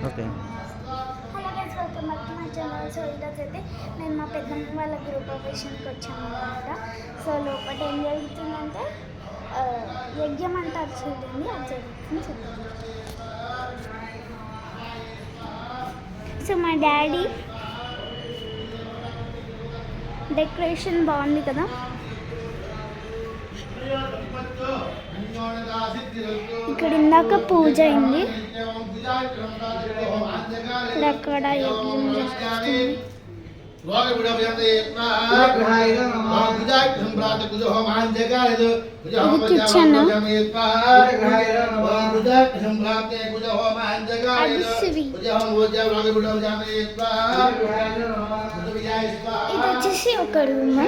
Okay. Hello guys, welcome back to my channel. So ఈరోజు అయితే నేను మా పెద్దమ్మ వాళ్ళ గ్రూప్ ఆపరేషన్కి వచ్చాను అనమాట. సో లోపల ఏం జరుగుతుందంటే యజ్ఞం అంటారు చూడండి, అది జరుగుతుంది చూడండి. సో మా డాడీ డెకరేషన్ బాగుంది కదా. ఇక్కడ ఇందాక పూజ అయింది, ఇక్కడ అక్కడ యజ్ఞం జరుగుతుంది. ఇది కిచెన్, అది సిరి, ఇది వచ్చేసి ఒక రూమ్.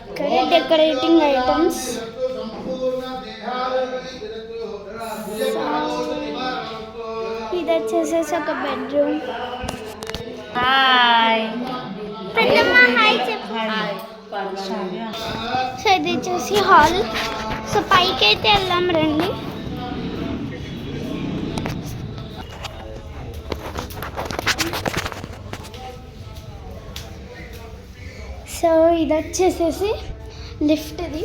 ఇక్కడ డెకరేటింగ్ ఐటమ్స్. ఇది వచ్చేసేసి ఒక బెడ్రూమ్. హాయ్ పెద్దమ్మ హాయ్ చెప్పు. సో ఇది వచ్చేసి హాల్. సో పైకి అయితే వెళ్దాం రండి. సో ఇది వచ్చేసేసి లిఫ్ట్ది.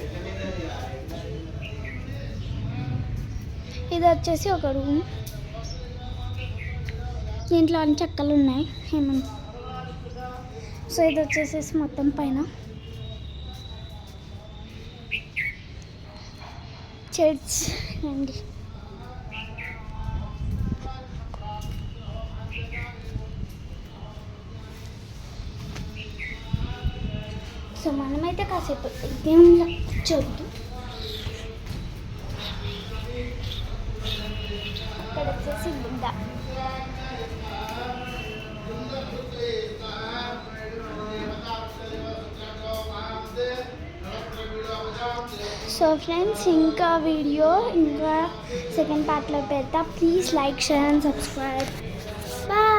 ఇది వచ్చేసి ఒక రూమ్, దీంట్లో అన్ని చెక్కలు ఉన్నాయి ఏమన్నా. సో ఇది వచ్చేసేసి మొత్తం పైన చర్చ్ అండి. సో మనమైతే కాసేపు దేవుళ్ళ కూర్చోద్దు. అక్కడ వచ్చేసి బుద్ధ. సో ఫ్రెండ్స్, ఇంకా వీడియో ఇంకా సెకండ్ పార్ట్లో పెడతా. Please like, share and subscribe. Bye.